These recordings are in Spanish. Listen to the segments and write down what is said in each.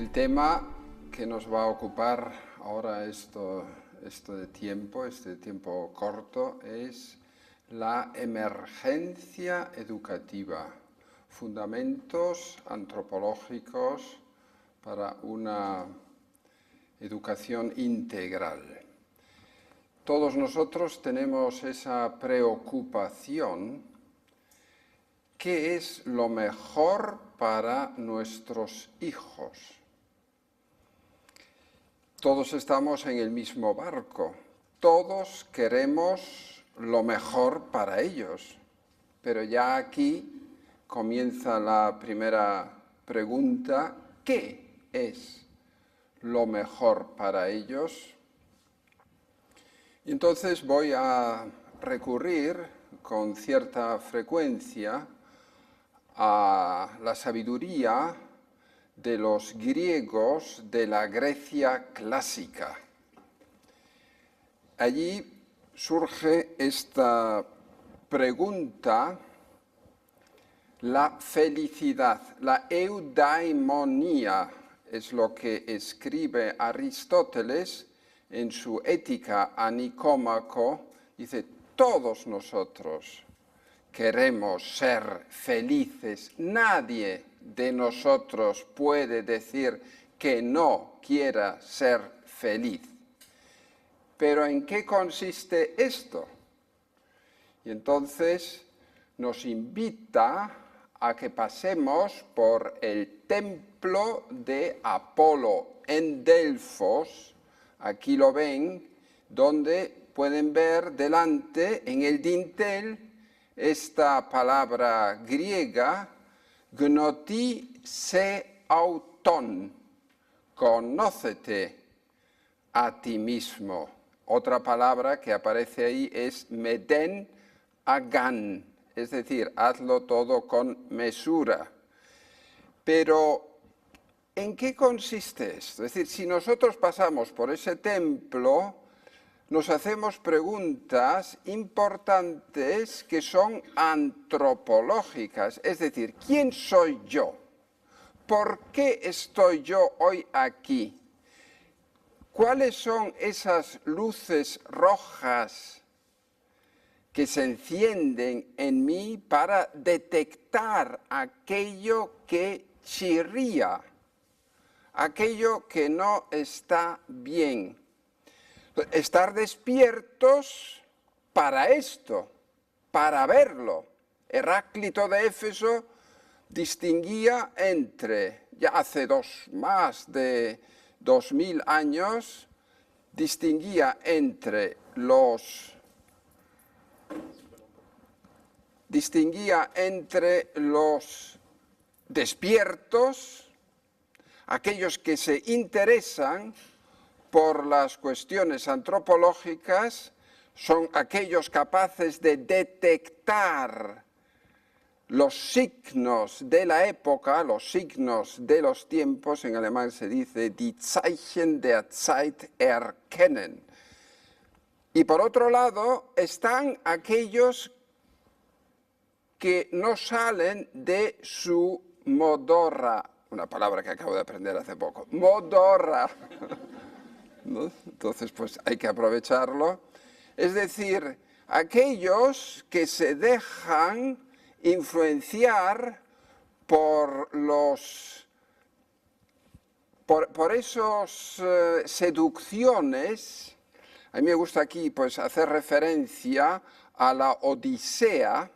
El tema que nos va a ocupar ahora este tiempo corto, es la emergencia educativa, fundamentos antropológicos para una educación integral. Todos nosotros tenemos esa preocupación: ¿qué es lo mejor para nuestros hijos? Todos estamos en el mismo barco, todos queremos lo mejor para ellos, pero ya aquí comienza la primera pregunta: ¿qué es lo mejor para ellos? Y entonces voy a recurrir con cierta frecuencia a la sabiduría de los griegos de la Grecia clásica. Allí surge esta pregunta: la felicidad, la eudaimonía, es lo que escribe Aristóteles en su Ética a Nicómaco. Dice: todos nosotros queremos ser felices, nadie de nosotros puede decir que no quiera ser feliz. Pero ¿en qué consiste esto? Y entonces nos invita a que pasemos por el templo de Apolo en Delfos. Aquí lo ven, donde pueden ver delante en el dintel esta palabra griega, gnoti se auton, conócete a ti mismo. Otra palabra que aparece ahí es meden agan, es decir, hazlo todo con mesura. Pero, ¿en qué consiste esto? Es decir, si nosotros pasamos por ese templo, nos hacemos preguntas importantes que son antropológicas, es decir, ¿quién soy yo? ¿Por qué estoy yo hoy aquí? ¿Cuáles son esas luces rojas que se encienden en mí para detectar aquello que chirría, aquello que no está bien? Estar despiertos para esto, para verlo. Heráclito de Éfeso distinguía entre, ya hace más de 2000 años, distinguía entre los despiertos, aquellos que se interesan por las cuestiones antropológicas, son aquellos capaces de detectar los signos de la época, los signos de los tiempos. En alemán se dice die Zeichen der Zeit erkennen. Y por otro lado están aquellos que no salen de su modorra, una palabra que acabo de aprender hace poco, modorra, ¿no? Entonces pues hay que aprovecharlo. Es decir, aquellos que se dejan influenciar por esos seducciones. A mí me gusta aquí pues hacer referencia a la Odisea,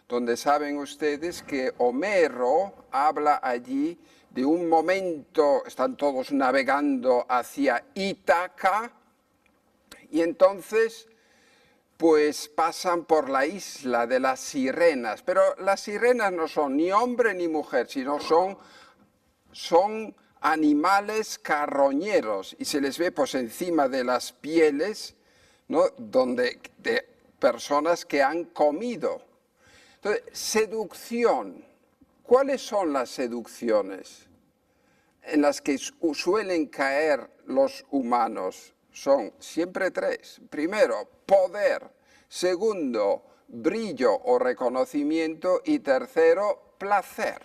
donde saben ustedes que Homero habla allí de un momento, están todos navegando hacia Ítaca, y entonces pues pasan por la isla de las sirenas, pero las sirenas no son ni hombre ni mujer, sino son animales carroñeros, y se les ve pues encima de las pieles, ¿no?, de personas que han comido. Entonces, seducción. ¿Cuáles son las seducciones en las que suelen caer los humanos? Son siempre tres. Primero, poder. Segundo, brillo o reconocimiento. Y tercero, placer,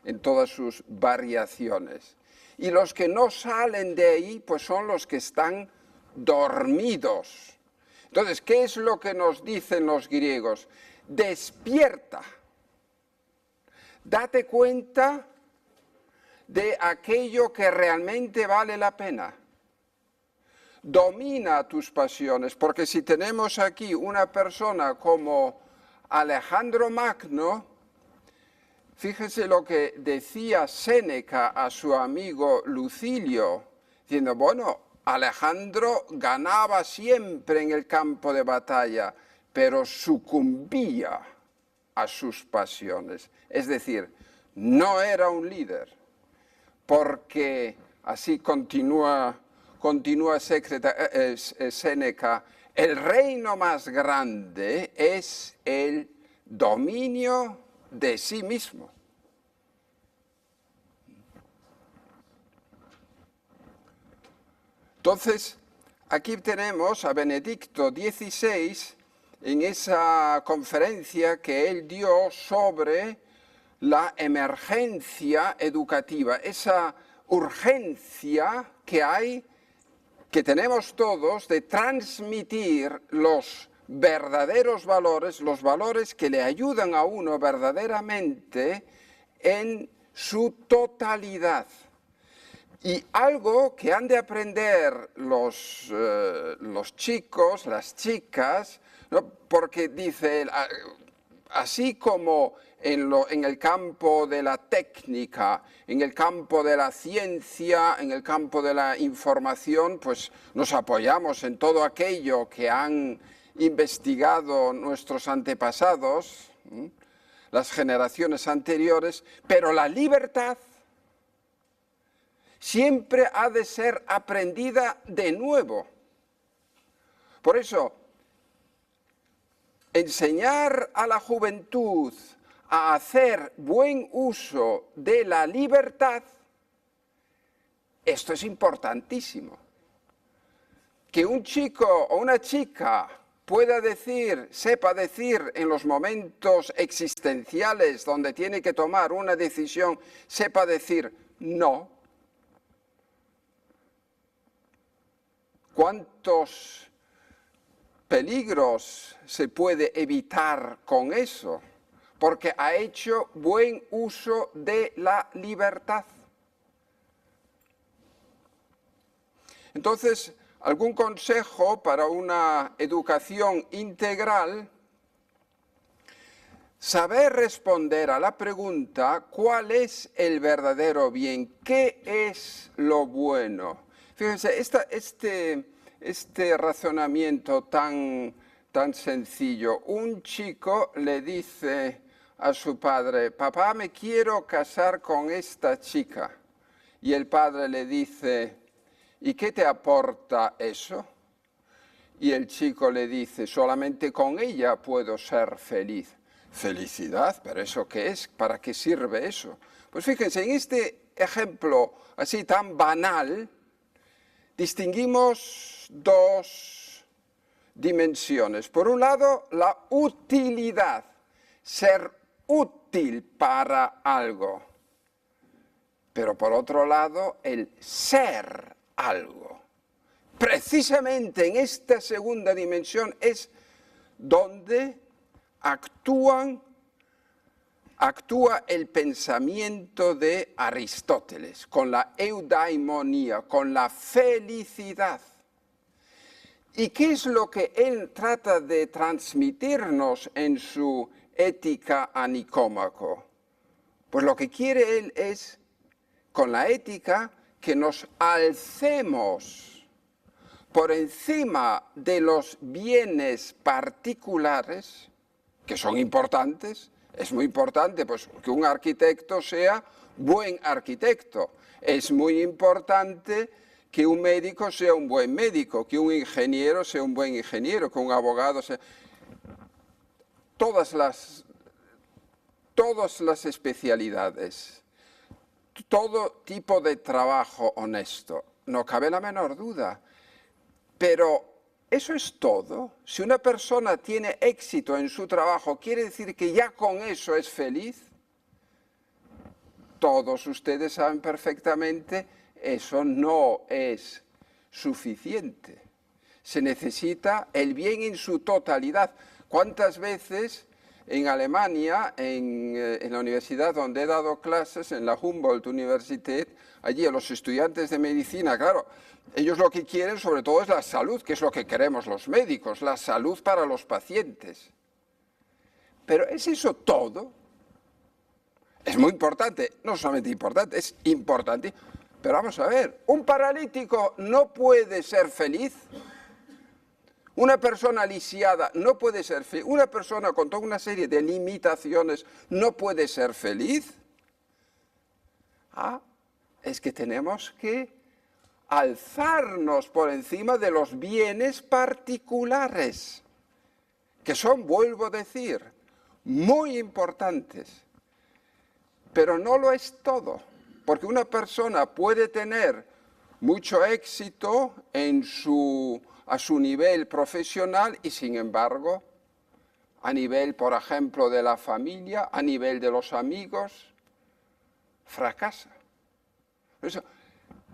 en todas sus variaciones. y los que no salen de ahí, pues son los que están dormidos. Entonces, ¿qué es lo que nos dicen los griegos? Despierta, date cuenta de aquello que realmente vale la pena. Domina tus pasiones, porque si tenemos aquí una persona como Alejandro Magno, fíjese lo que decía Séneca a su amigo Lucilio, diciendo, bueno, Alejandro ganaba siempre en el campo de batalla, pero sucumbía a sus pasiones. Es decir, no era un líder, porque así continúa Séneca, el reino más grande es el dominio de sí mismo. Entonces, aquí tenemos a Benedicto XVI en esa conferencia que él dio sobre la emergencia educativa, esa urgencia que hay, que tenemos todos, de transmitir los verdaderos valores, los valores que le ayudan a uno verdaderamente en su totalidad. Y algo que han de aprender los chicos, las chicas, ¿no? Porque dice, así como en el campo de la técnica, en el campo de la ciencia, en el campo de la información, pues nos apoyamos en todo aquello que han investigado nuestros antepasados, las generaciones anteriores, pero la libertad siempre ha de ser aprendida de nuevo. Por eso, enseñar a la juventud a hacer buen uso de la libertad, esto es importantísimo. Que un chico o una chica pueda decir, sepa decir en los momentos existenciales donde tiene que tomar una decisión, sepa decir no. ¿Cuántos peligros se puede evitar con eso? Porque ha hecho buen uso de la libertad. Entonces, algún consejo para una educación integral: saber responder a la pregunta, ¿cuál es el verdadero bien? ¿Qué es lo bueno? Fíjense, este razonamiento tan sencillo. Un chico le dice a su padre, papá, me quiero casar con esta chica. Y el padre le dice, ¿y qué te aporta eso? Y el chico le dice, solamente con ella puedo ser feliz. Felicidad, ¿pero eso qué es? ¿Para qué sirve eso? Pues fíjense, en este ejemplo así tan banal, distinguimos dos dimensiones. Por un lado, la utilidad, ser útil para algo. Pero por otro lado, el ser algo. Precisamente en esta segunda dimensión es donde actúa el pensamiento de Aristóteles, con la eudaimonía, con la felicidad. ¿Y qué es lo que él trata de transmitirnos en su ética a Nicómaco? Pues lo que quiere él es, con la ética, que nos alcemos por encima de los bienes particulares, que son importantes. Es muy importante pues, que un arquitecto sea buen arquitecto. Es muy importante que un médico sea un buen médico, que un ingeniero sea un buen ingeniero, que un abogado sea... Todas las especialidades, todo tipo de trabajo honesto, no cabe la menor duda. Pero ¿eso es todo? Si una persona tiene éxito en su trabajo, ¿quiere decir que ya con eso es feliz? Todos ustedes saben perfectamente eso no es suficiente. Se necesita el bien en su totalidad. ¿Cuántas veces en Alemania, en la universidad donde he dado clases, en la Humboldt Universität, allí a los estudiantes de medicina, claro, ellos lo que quieren sobre todo es la salud, que es lo que queremos los médicos, la salud para los pacientes. Pero ¿es eso todo? Es muy importante, no solamente importante, es importante. Pero vamos a ver, ¿un paralítico no puede ser feliz? Una persona lisiada no puede ser feliz. Una persona con toda una serie de limitaciones no puede ser feliz. Es que tenemos que alzarnos por encima de los bienes particulares, que son, vuelvo a decir, muy importantes. Pero no lo es todo, porque una persona puede tener mucho éxito a su nivel profesional y, sin embargo, a nivel, por ejemplo, de la familia, a nivel de los amigos, fracasa.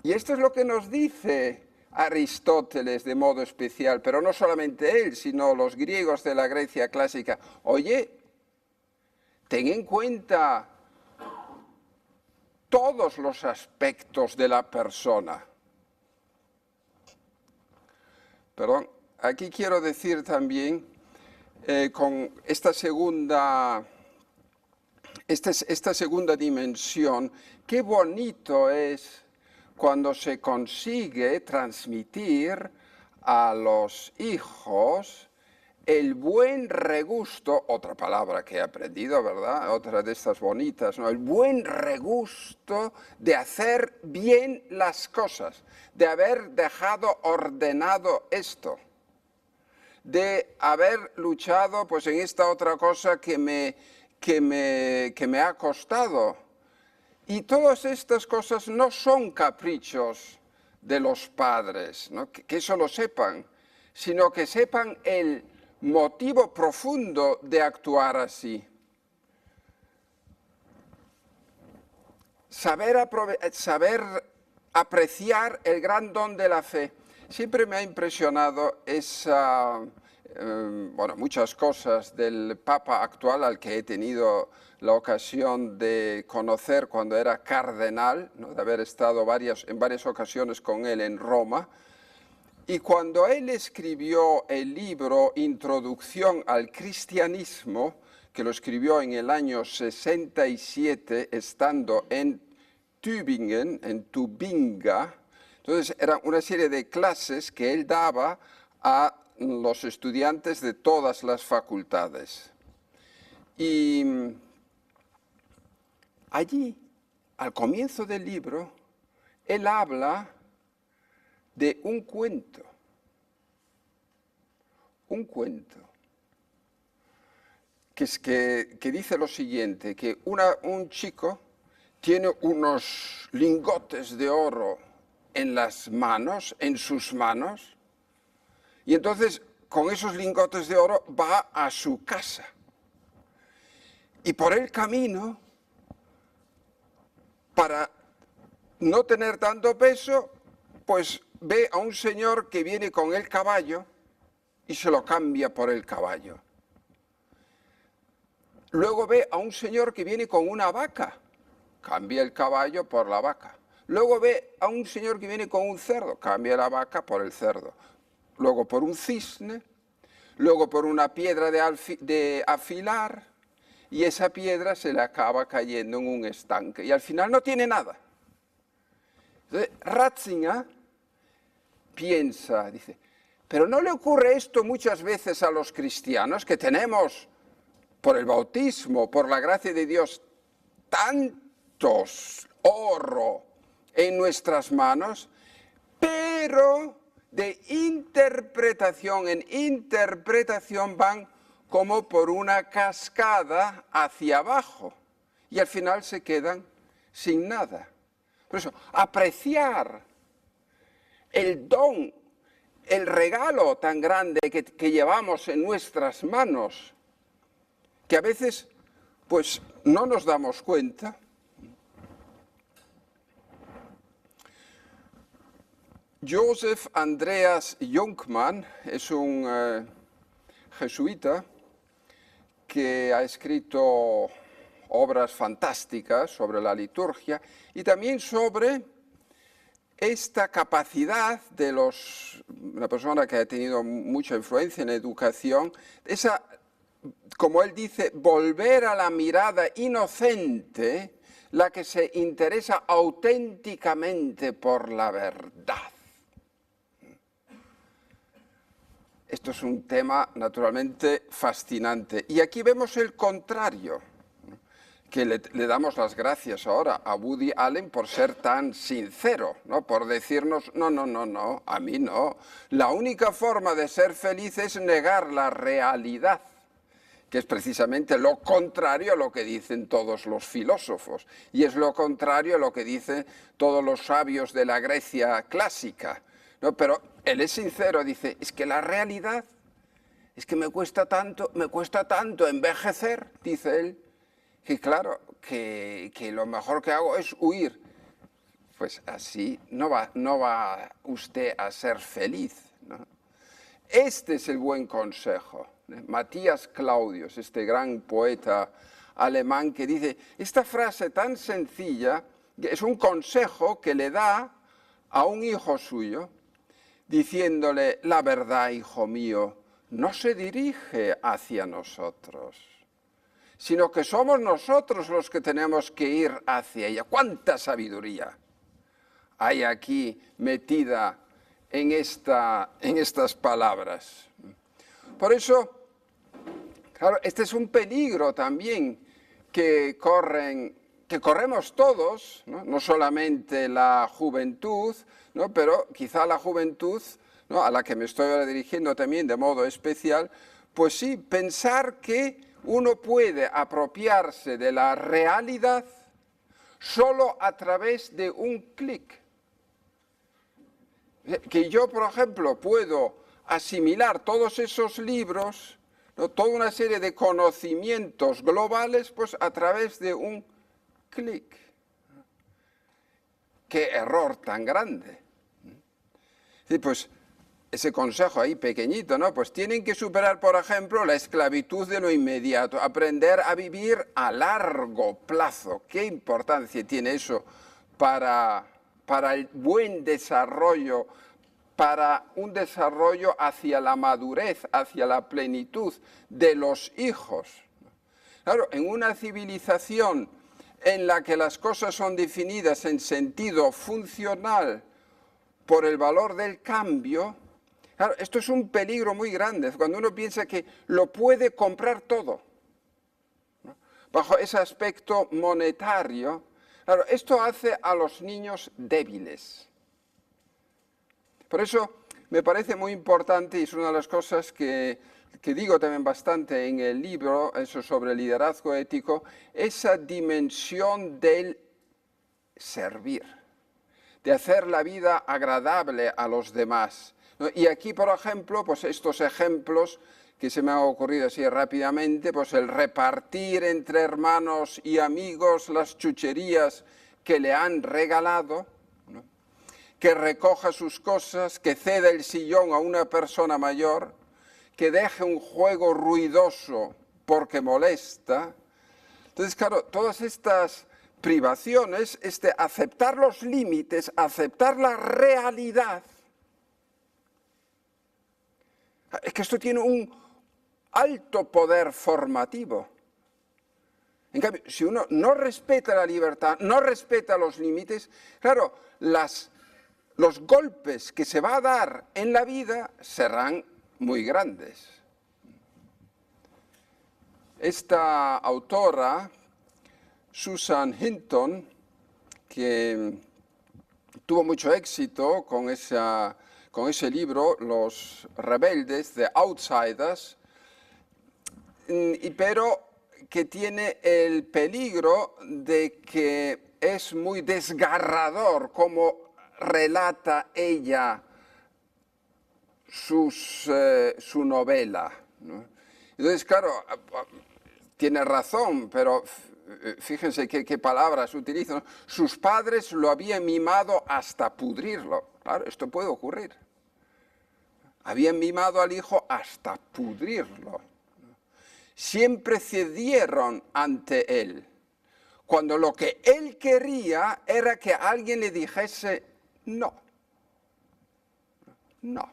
Y esto es lo que nos dice Aristóteles de modo especial, pero no solamente él, sino los griegos de la Grecia clásica. Oye, ten en cuenta todos los aspectos de la persona. Perdón, aquí quiero decir también, con esta segunda dimensión, qué bonito es cuando se consigue transmitir a los hijos el buen regusto, otra palabra que he aprendido, ¿verdad? Otra de estas bonitas, ¿no? El buen regusto de hacer bien las cosas, de haber dejado ordenado esto, de haber luchado pues en esta otra cosa que me ha costado. Y todas estas cosas no son caprichos de los padres, ¿no? Que eso lo sepan, sino que sepan el motivo profundo de actuar así. Saber apreciar el gran don de la fe. Siempre me ha impresionado muchas cosas del Papa actual, al que he tenido la ocasión de conocer cuando era cardenal, ¿no? De haber estado en varias ocasiones con él en Roma. Y cuando él escribió el libro Introducción al Cristianismo, que lo escribió en el año 67, estando en Tübingen, en Tubinga, entonces era una serie de clases que él daba a los estudiantes de todas las facultades. Y allí, al comienzo del libro, él habla de un cuento que dice lo siguiente, que un chico tiene unos lingotes de oro en las manos, en sus manos, y entonces con esos lingotes de oro va a su casa. Y por el camino, para no tener tanto peso, pues ve a un señor que viene con el caballo y se lo cambia por el caballo. Luego ve a un señor que viene con una vaca, cambia el caballo por la vaca. Luego ve a un señor que viene con un cerdo, cambia la vaca por el cerdo. Luego por un cisne, luego por una piedra de afilar, y esa piedra se le acaba cayendo en un estanque, y al final no tiene nada. Entonces, Ratzinger piensa, dice, pero ¿no le ocurre esto muchas veces a los cristianos, que tenemos, por el bautismo, por la gracia de Dios, tantos oro en nuestras manos, pero de interpretación en interpretación van como por una cascada hacia abajo y al final se quedan sin nada? Por eso, apreciar el don, el regalo tan grande que llevamos en nuestras manos, que a veces pues no nos damos cuenta. Joseph Andreas Jonkman es un jesuita que ha escrito obras fantásticas sobre la liturgia y también sobre esta capacidad de una persona que ha tenido mucha influencia en la educación, esa, como él dice, volver a la mirada inocente, la que se interesa auténticamente por la verdad. Esto es un tema naturalmente fascinante. Y aquí vemos el contrario, que le damos las gracias ahora a Woody Allen por ser tan sincero, ¿no? Por decirnos, no, a mí no. La única forma de ser feliz es negar la realidad, que es precisamente lo contrario a lo que dicen todos los filósofos, y es lo contrario a lo que dicen todos los sabios de la Grecia clásica, ¿no? Pero él es sincero, dice, es que la realidad, es que me cuesta tanto envejecer, dice él, que claro, que lo mejor que hago es huir. Pues así no va usted a ser feliz, ¿no? Este es el buen consejo. Matías Claudius, este gran poeta alemán, que dice, esta frase tan sencilla, es un consejo que le da a un hijo suyo, diciéndole, la verdad, hijo mío, no se dirige hacia nosotros, sino que somos nosotros los que tenemos que ir hacia ella. ¡Cuánta sabiduría hay aquí metida en estas palabras! Por eso, claro, este es un peligro también que corremos todos, ¿no? No solamente la juventud, ¿no? Pero quizá la juventud, ¿no? A la que me estoy ahora dirigiendo también de modo especial, pues sí, pensar que uno puede apropiarse de la realidad solo a través de un clic. Que yo, por ejemplo, puedo asimilar todos esos libros, ¿no? Toda una serie de conocimientos globales, pues a través de un clic. ¡Qué error tan grande! Sí, pues ese consejo ahí pequeñito, ¿no? Pues tienen que superar, por ejemplo, la esclavitud de lo inmediato, aprender a vivir a largo plazo. ¿Qué importancia tiene eso para el buen desarrollo, para un desarrollo hacia la madurez, hacia la plenitud de los hijos? Claro, en una civilización en la que las cosas son definidas en sentido funcional por el valor del cambio, claro, esto es un peligro muy grande, cuando uno piensa que lo puede comprar todo, ¿no? Bajo ese aspecto monetario, claro, esto hace a los niños débiles. Por eso me parece muy importante, y es una de las cosas que digo también bastante en el libro, eso sobre liderazgo ético, esa dimensión del servir, de hacer la vida agradable a los demás. Y aquí, por ejemplo, pues estos ejemplos que se me han ocurrido así rápidamente, pues el repartir entre hermanos y amigos las chucherías que le han regalado, ¿no? Que recoja sus cosas, que ceda el sillón a una persona mayor, que deje un juego ruidoso porque molesta. Entonces, claro, todas estas privaciones, aceptar los límites, aceptar la realidad, es que esto tiene un alto poder formativo. En cambio, si uno no respeta la libertad, no respeta los límites, claro, los golpes que se va a dar en la vida serán muy grandes. Esta autora, Susan Hinton, que tuvo mucho éxito con ese libro, Los Rebeldes, The Outsiders, pero que tiene el peligro de que es muy desgarrador como relata ella su novela, ¿no? Entonces, claro, tiene razón, pero fíjense qué palabras utilizan. Sus padres lo habían mimado hasta pudrirlo. Claro, esto puede ocurrir. Habían mimado al hijo hasta pudrirlo. Siempre cedieron ante él, cuando lo que él quería era que alguien le dijese no. No.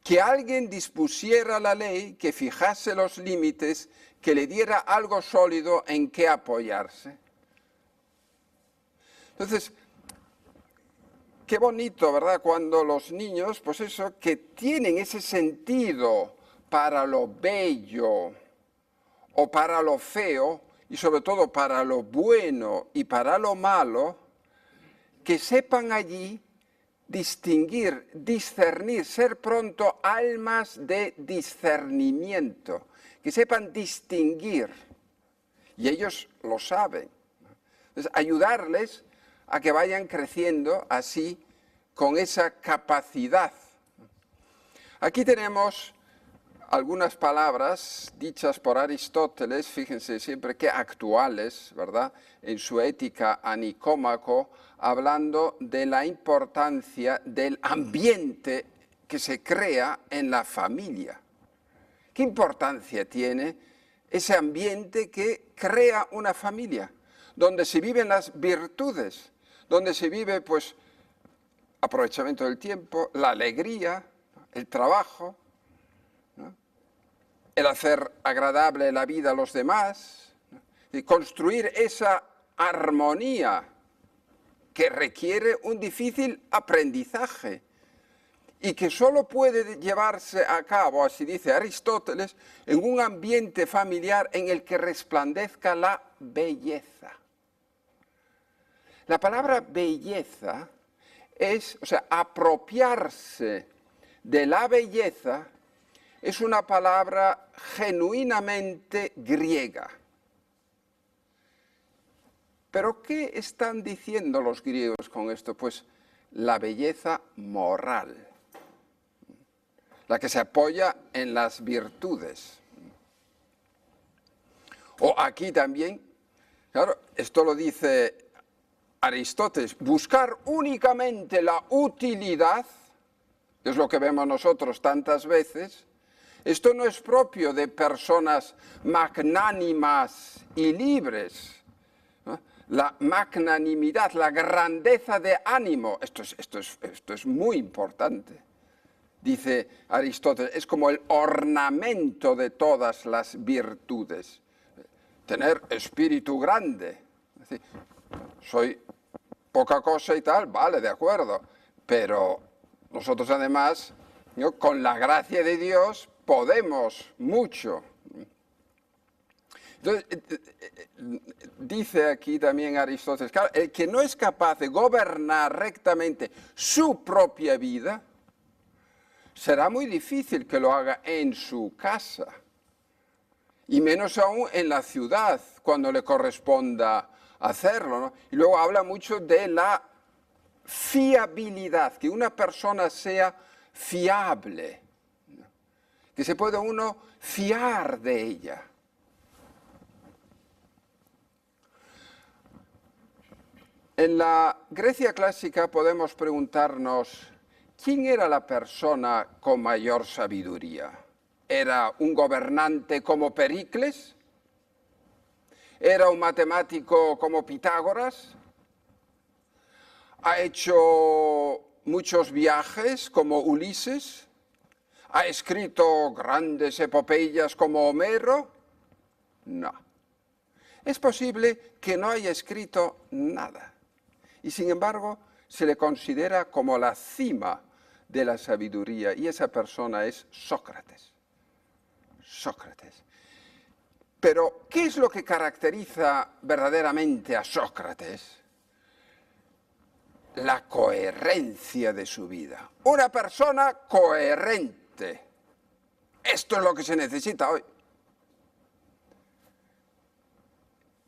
Que alguien dispusiera la ley, que fijase los límites, que le diera algo sólido en qué apoyarse. Entonces, qué bonito, ¿verdad? Cuando los niños, pues eso, que tienen ese sentido para lo bello o para lo feo, y sobre todo para lo bueno y para lo malo, que sepan allí distinguir, discernir, ser pronto almas de discernimiento, que sepan distinguir, y ellos lo saben. Entonces, ayudarles a que vayan creciendo así, con esa capacidad. Aquí tenemos algunas palabras dichas por Aristóteles, fíjense siempre qué actuales, ¿verdad?, en su Ética a Nicómaco, hablando de la importancia del ambiente que se crea en la familia. ¿Qué importancia tiene ese ambiente que crea una familia? Donde se viven las virtudes, donde se vive, pues, aprovechamiento del tiempo, la alegría, el trabajo, ¿no?, el hacer agradable la vida a los demás, ¿no?, y construir esa armonía que requiere un difícil aprendizaje y que solo puede llevarse a cabo, así dice Aristóteles, en un ambiente familiar en el que resplandezca la belleza. La palabra belleza es, o sea, apropiarse de la belleza es una palabra genuinamente griega. ¿Pero qué están diciendo los griegos con esto? Pues la belleza moral, la que se apoya en las virtudes. O aquí también, claro, esto lo dice Aristóteles, buscar únicamente la utilidad, que es lo que vemos nosotros tantas veces, esto no es propio de personas magnánimas y libres, ¿no? La magnanimidad, la grandeza de ánimo, esto es muy importante. Dice Aristóteles, es como el ornamento de todas las virtudes. Tener espíritu grande. Es decir, soy poca cosa y tal, vale, de acuerdo, pero nosotros además, ¿no?, con la gracia de Dios podemos mucho. Entonces, dice aquí también Aristóteles, claro, el que no es capaz de gobernar rectamente su propia vida, será muy difícil que lo haga en su casa, y menos aún en la ciudad, cuando le corresponda hacerlo, ¿no? Y luego habla mucho de la fiabilidad, que una persona sea fiable, ¿no?, que se pueda uno fiar de ella. En la Grecia clásica podemos preguntarnos, ¿quién era la persona con mayor sabiduría? ¿Era un gobernante como Pericles? ¿Era un matemático como Pitágoras? ¿Ha hecho muchos viajes como Ulises? ¿Ha escrito grandes epopeyas como Homero? No. Es posible que no haya escrito nada. Y sin embargo, se le considera como la cima de la sabiduría, y esa persona es Sócrates. Sócrates. Pero, ¿qué es lo que caracteriza verdaderamente a Sócrates? La coherencia de su vida. Una persona coherente. Esto es lo que se necesita hoy.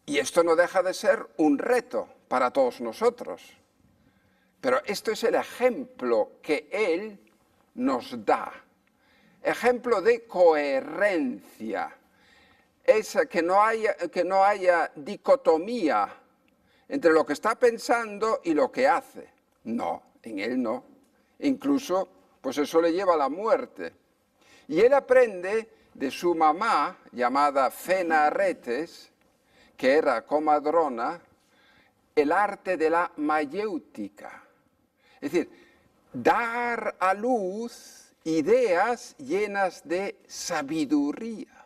Y esto no deja de ser un reto para todos nosotros. Pero esto es el ejemplo que él nos da. Ejemplo de coherencia. Es que no haya dicotomía entre lo que está pensando y lo que hace. No, en él no. Incluso, pues eso le lleva a la muerte. Y él aprende de su mamá, llamada Fenarretes, que era comadrona, el arte de la mayéutica. Es decir, dar a luz ideas llenas de sabiduría.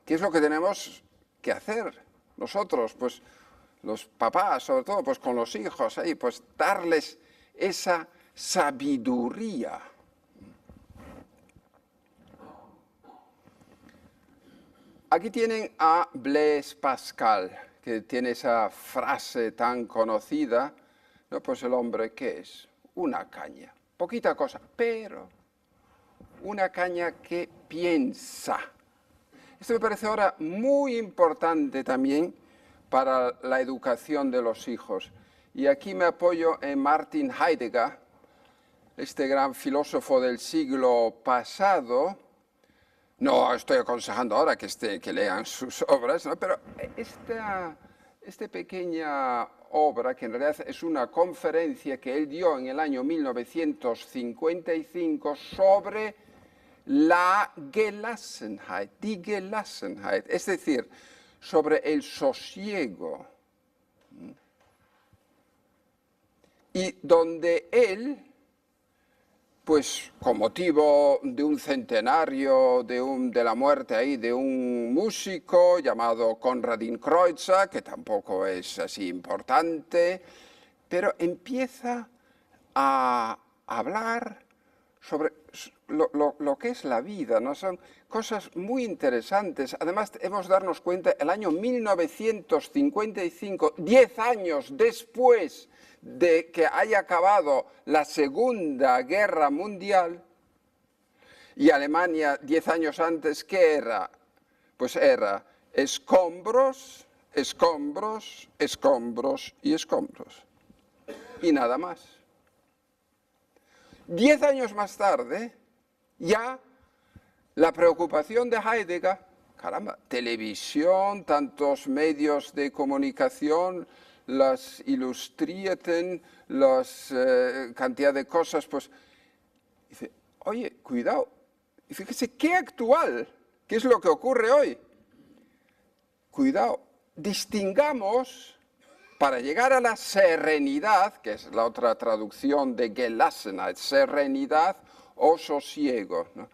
¿Qué es lo que tenemos que hacer nosotros? Pues los papás, sobre todo, pues con los hijos, ahí, pues darles esa sabiduría. Aquí tienen a Blaise Pascal, que tiene esa frase tan conocida, ¿no? Pues el hombre, ¿qué es? Una caña, poquita cosa, pero una caña que piensa. Esto me parece ahora muy importante también para la educación de los hijos. Y aquí me apoyo en Martin Heidegger, este gran filósofo del siglo pasado. No estoy aconsejando ahora que lean sus obras, ¿no? Pero esta pequeña obra, que en realidad es una conferencia que él dio en el año 1955 sobre la Gelassenheit, die Gelassenheit, es decir, sobre el sosiego. Y donde él, pues con motivo de un centenario de la muerte ahí de un músico llamado Konradin Kreutzer, que tampoco es así importante, pero empieza a hablar sobre lo que es la vida, ¿no? Son cosas muy interesantes. Además, hemos de darnos cuenta, el año 1955, 10 años después de que haya acabado la Segunda Guerra Mundial, y Alemania 10 años antes, ¿qué era? Pues era escombros, escombros, escombros y escombros. Y nada más. 10 años más tarde, ya la preocupación de Heidegger, caramba, televisión, tantos medios de comunicación, las Illustrierten, cantidad de cosas, pues dice, oye, cuidado, y fíjese qué actual, qué es lo que ocurre hoy. Cuidado, distingamos para llegar a la serenidad, que es la otra traducción de Gelassenheit, serenidad o sosiego, ¿no?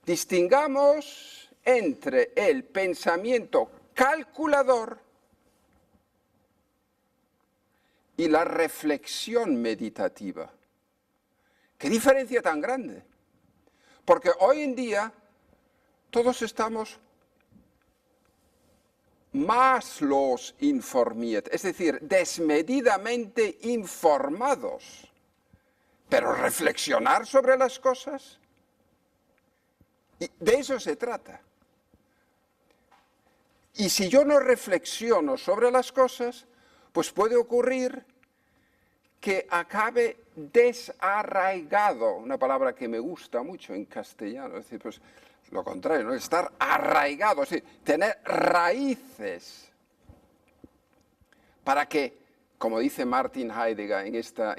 Distingamos entre el pensamiento calculador y la reflexión meditativa. ¿Qué diferencia tan grande? Porque hoy en día todos estamos más los informiert, es decir, desmedidamente informados. Pero reflexionar sobre las cosas, y de eso se trata. Y si yo no reflexiono sobre las cosas, pues puede ocurrir que acabe desarraigado, una palabra que me gusta mucho en castellano, es decir, pues lo contrario, ¿no? Estar arraigado, es decir, tener raíces, para que, como dice Martin Heidegger en esta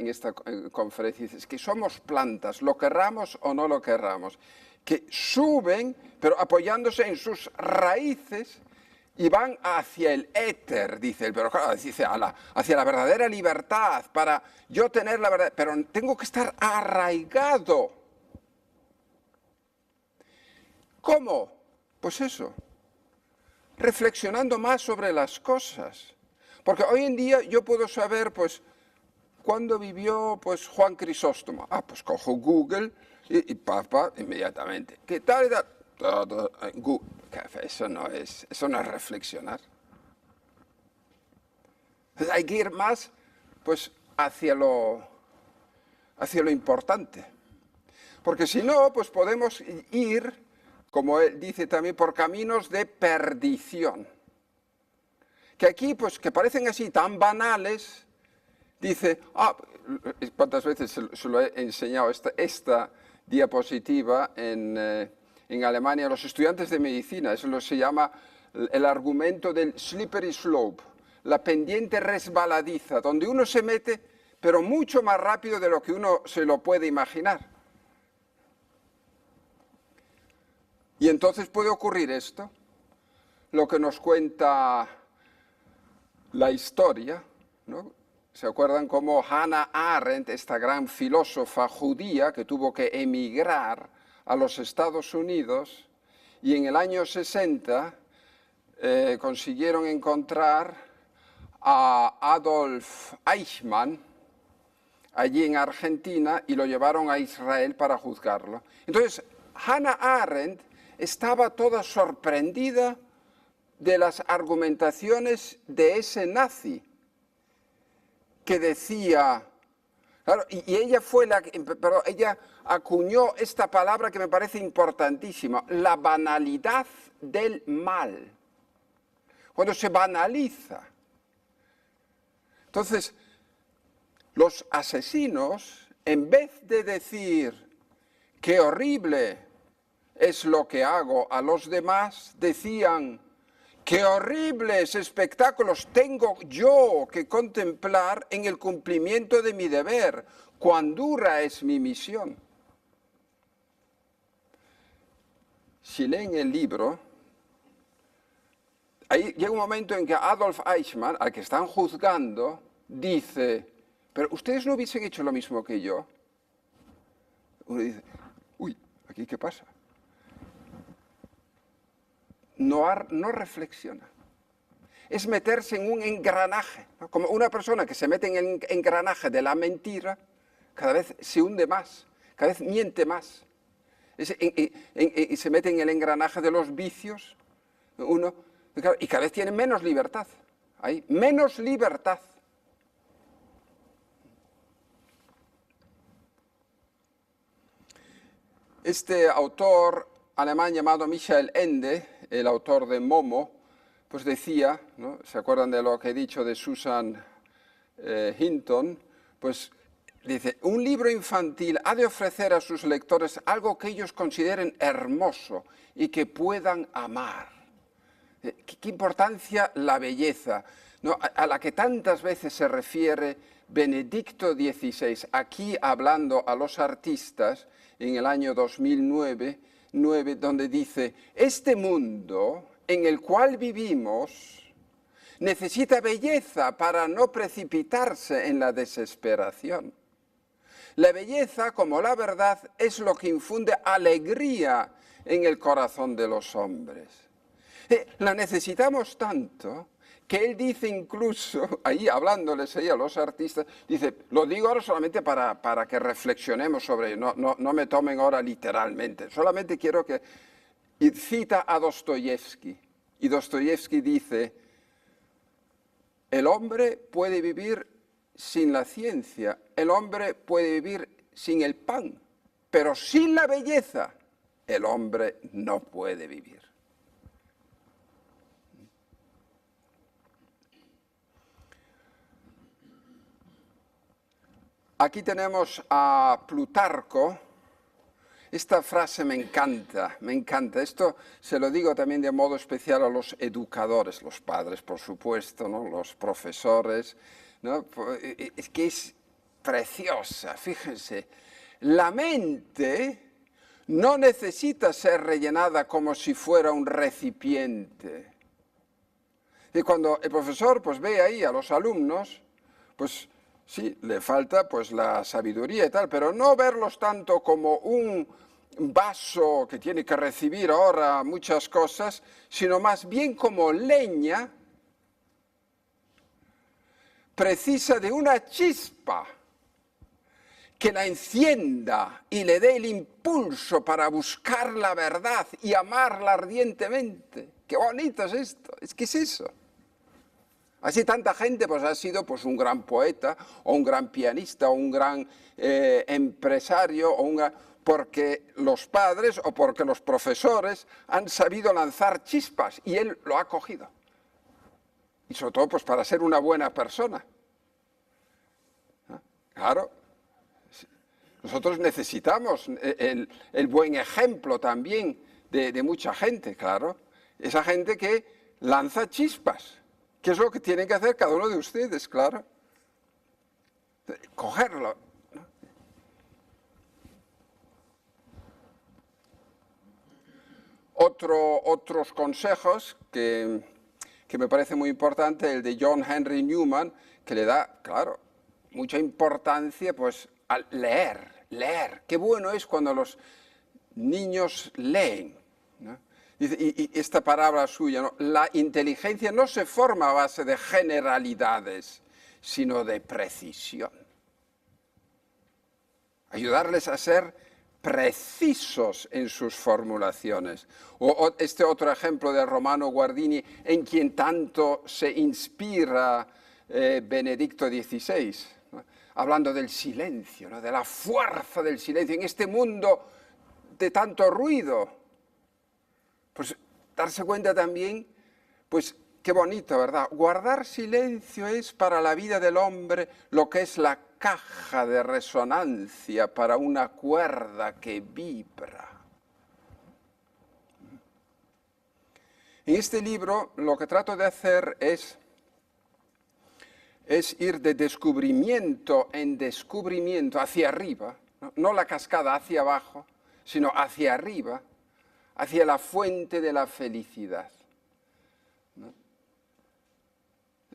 conferencia, dice, es que somos plantas, lo querramos o no lo querramos, que suben, pero apoyándose en sus raíces, y van hacia el éter, dice él, pero claro, dice, hacia la verdadera libertad, para yo tener la verdad, pero tengo que estar arraigado. ¿Cómo? Pues eso, reflexionando más sobre las cosas. Porque hoy en día yo puedo saber, pues, cuándo vivió, pues, Juan Crisóstomo. Ah, pues cojo Google y inmediatamente. ¿Qué tal? Todo en Google. Eso no es reflexionar. Entonces hay que ir más, pues, hacia lo importante. Porque si no, pues podemos ir, como él dice también, por caminos de perdición. Que aquí, pues, que parecen así tan banales, dice, ¿cuántas veces se lo he enseñado esta diapositiva en Alemania a los estudiantes de medicina? Eso se llama el argumento del slippery slope, la pendiente resbaladiza, donde uno se mete, pero mucho más rápido de lo que uno se lo puede imaginar. Y entonces puede ocurrir esto, lo que nos cuenta la historia, ¿no? ¿Se acuerdan cómo Hannah Arendt, esta gran filósofa judía que tuvo que emigrar a los Estados Unidos, y en el año 60 consiguieron encontrar a Adolf Eichmann allí en Argentina y lo llevaron a Israel para juzgarlo? Entonces, Hannah Arendt estaba toda sorprendida de las argumentaciones de ese nazi que decía, claro, y ella fue pero ella acuñó esta palabra que me parece importantísima, la banalidad del mal. Cuando se banaliza. Entonces, los asesinos, en vez de decir, qué horrible es lo que hago a los demás, decían, qué horribles espectáculos tengo yo que contemplar en el cumplimiento de mi deber, cuán dura es mi misión. Si leen el libro, ahí llega un momento en que Adolf Eichmann, al que están juzgando, dice, pero ustedes no hubiesen hecho lo mismo que yo. Uno dice, uy, ¿aquí qué pasa? No reflexiona. Es meterse en un engranaje, ¿no? Como una persona que se mete en el engranaje de la mentira, cada vez se hunde más, cada vez miente más. Y se mete en el engranaje de los vicios, y cada vez tiene menos libertad. Hay menos libertad. Este autor alemán llamado Michael Ende, el autor de Momo, pues decía, ¿no? ¿Se acuerdan de lo que he dicho de Susan Hinton? Pues dice, un libro infantil ha de ofrecer a sus lectores algo que ellos consideren hermoso y que puedan amar. ¿Qué importancia la belleza, ¿no? A la que tantas veces se refiere Benedicto XVI, aquí hablando a los artistas en el año 2009, donde dice, este mundo en el cual vivimos necesita belleza para no precipitarse en la desesperación. La belleza, como la verdad, es lo que infunde alegría en el corazón de los hombres. La necesitamos tanto que él dice incluso, ahí hablándoles ahí a los artistas, dice, lo digo ahora solamente para que reflexionemos sobre ello, no me tomen ahora literalmente, solamente quiero que... Y cita a Dostoyevsky, y Dostoyevsky dice, el hombre puede vivir sin la ciencia, el hombre puede vivir sin el pan, pero sin la belleza, el hombre no puede vivir. Aquí tenemos a Plutarco. Esta frase me encanta, me encanta. Esto se lo digo también de modo especial a los educadores, los padres, por supuesto, ¿no? Los profesores, ¿no? Es que es preciosa, fíjense. La mente no necesita ser rellenada como si fuera un recipiente. Y cuando el profesor pues, ve ahí a los alumnos, pues sí, le falta pues la sabiduría y tal, pero no verlos tanto como un vaso que tiene que recibir ahora muchas cosas, sino más bien como leña precisa de una chispa que la encienda y le dé el impulso para buscar la verdad y amarla ardientemente. ¡Qué bonito es esto! Es que es eso. Así tanta gente pues, ha sido pues, un gran poeta, o un gran pianista, o un gran empresario, porque los padres o porque los profesores han sabido lanzar chispas y él lo ha cogido. Y sobre todo pues, para ser una buena persona. Claro, nosotros necesitamos el buen ejemplo también de mucha gente, claro. Esa gente que lanza chispas. ¿Qué es lo que tienen que hacer cada uno de ustedes, claro? Cogerlo. ¿No? Otros consejos que me parece muy importante, el de John Henry Newman, que le da, claro, mucha importancia pues, al leer. Qué bueno es cuando los niños leen. ¿No? Y esta palabra suya, ¿no? La inteligencia no se forma a base de generalidades, sino de precisión. Ayudarles a ser precisos en sus formulaciones. O este otro ejemplo de Romano Guardini, en quien tanto se inspira Benedicto XVI, ¿no? Hablando del silencio, ¿no? De la fuerza del silencio en este mundo de tanto ruido. Pues darse cuenta también, pues qué bonito, ¿verdad? Guardar silencio es para la vida del hombre lo que es la caja de resonancia para una cuerda que vibra. En este libro lo que trato de hacer es ir de descubrimiento en descubrimiento hacia arriba, no la cascada hacia abajo, sino hacia arriba, hacia la fuente de la felicidad. ¿No?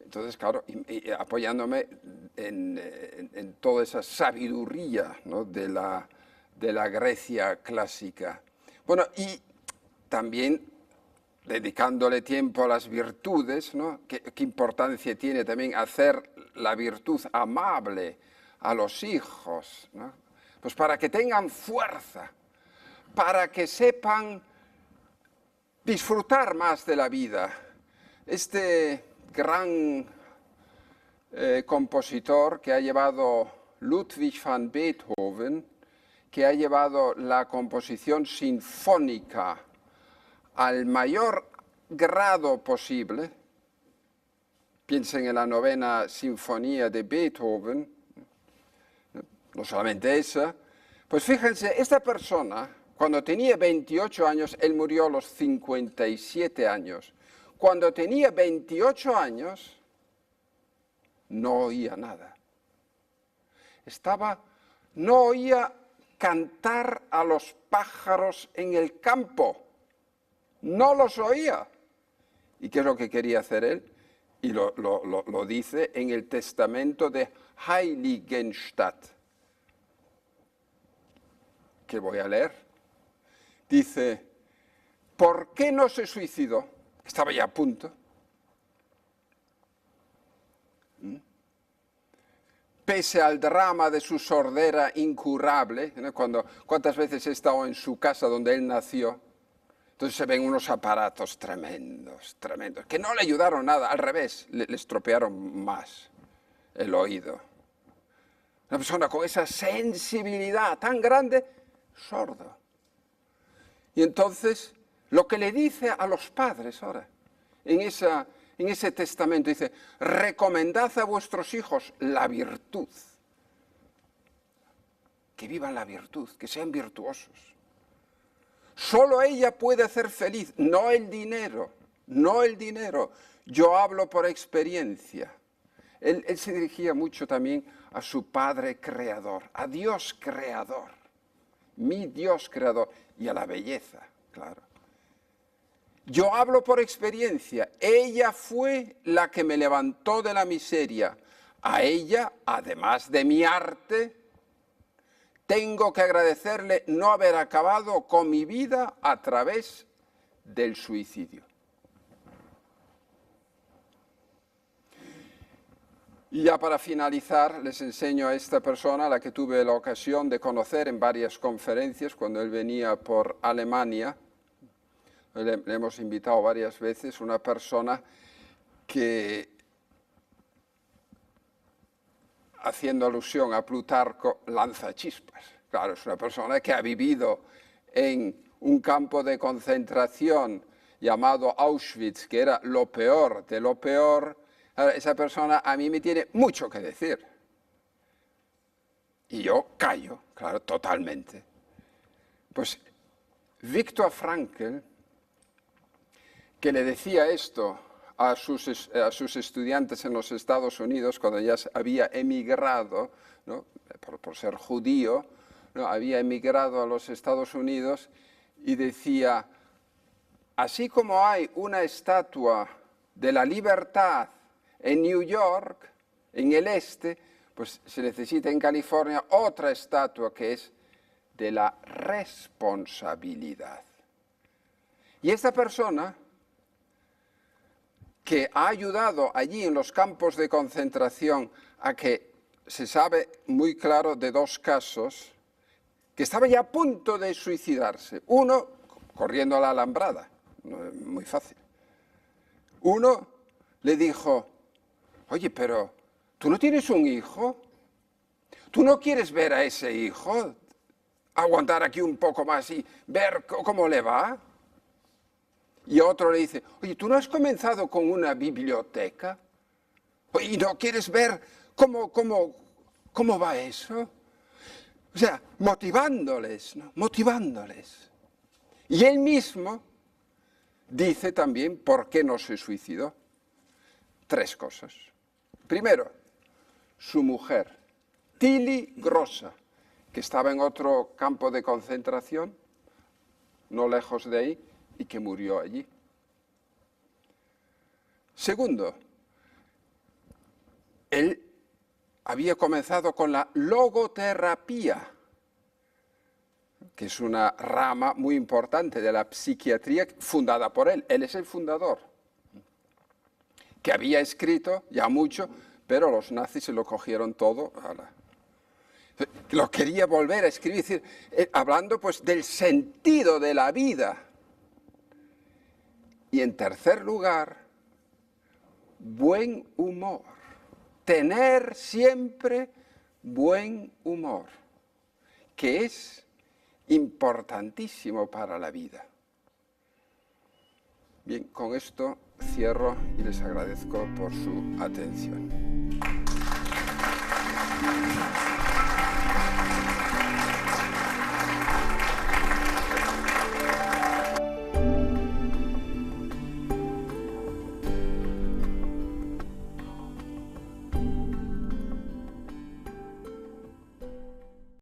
Entonces, claro, y apoyándome en toda esa sabiduría, ¿no? de la Grecia clásica. Bueno, y también dedicándole tiempo a las virtudes, ¿no? ¿Qué importancia tiene también hacer la virtud amable a los hijos, ¿no? Pues para que tengan fuerza, para que sepan disfrutar más de la vida. Este gran compositor que ha llevado Ludwig van Beethoven, que ha llevado la composición sinfónica al mayor grado posible. Piensen en la novena sinfonía de Beethoven, no solamente esa. Pues fíjense, esta persona, cuando tenía 28 años, él murió a los 57 años. Cuando tenía 28 años, no oía nada. No oía cantar a los pájaros en el campo. No los oía. ¿Y qué es lo que quería hacer él? Y lo dice en el testamento de Heiligenstadt, que voy a leer. Dice, ¿por qué no se suicidó? Estaba ya a punto. Pese al drama de su sordera incurable, ¿no? ¿Cuántas veces he estado en su casa donde él nació? Entonces se ven unos aparatos tremendos, que no le ayudaron nada, al revés, le estropearon más el oído. Una persona con esa sensibilidad tan grande, sordo. Y entonces, lo que le dice a los padres ahora, en ese testamento, dice, recomendad a vuestros hijos la virtud. Que vivan la virtud, que sean virtuosos. Solo ella puede hacer feliz, no el dinero, no el dinero. Yo hablo por experiencia. Él se dirigía mucho también a su Padre Creador, a Dios Creador, mi Dios Creador, y a la belleza, claro. Yo hablo por experiencia. Ella fue la que me levantó de la miseria. A ella, además de mi arte, tengo que agradecerle no haber acabado con mi vida a través del suicidio. Y ya para finalizar, les enseño a esta persona, a la que tuve la ocasión de conocer en varias conferencias cuando él venía por Alemania. Le hemos invitado varias veces, una persona que, haciendo alusión a Plutarco, lanza chispas. Claro, es una persona que ha vivido en un campo de concentración llamado Auschwitz, que era lo peor de lo peor. Esa persona a mí me tiene mucho que decir. Y yo callo, claro, totalmente. Pues Viktor Frankl, que le decía esto a sus estudiantes en los Estados Unidos cuando ya había emigrado, ¿no? por ser judío, ¿no? Había emigrado a los Estados Unidos y decía, así como hay una estatua de la libertad en New York, en el este, pues se necesita en California otra estatua que es de la responsabilidad. Y esta persona que ha ayudado allí en los campos de concentración a que se sabe muy claro de dos casos, que estaba ya a punto de suicidarse. Uno, corriendo a la alambrada, muy fácil. Uno le dijo, oye, pero ¿tú no tienes un hijo? ¿Tú no quieres ver a ese hijo? Aguantar aquí un poco más y ver cómo le va. Y otro le dice, oye, ¿tú no has comenzado con una biblioteca? ¿Y no quieres ver cómo va eso? O sea, motivándoles, ¿no? Motivándoles. Y él mismo dice también por qué no se suicidó. 3 cosas. Primero, su mujer, Tilly Grossa, que estaba en otro campo de concentración, no lejos de ahí, y que murió allí. Segundo, él había comenzado con la logoterapia, que es una rama muy importante de la psiquiatría fundada por él. Él es el fundador, que había escrito ya mucho, pero los nazis se lo cogieron todo. Lo quería volver a escribir, es decir, hablando pues del sentido de la vida. Y en tercer lugar, buen humor. Tener siempre buen humor, que es importantísimo para la vida. Bien, con esto cierro y les agradezco por su atención.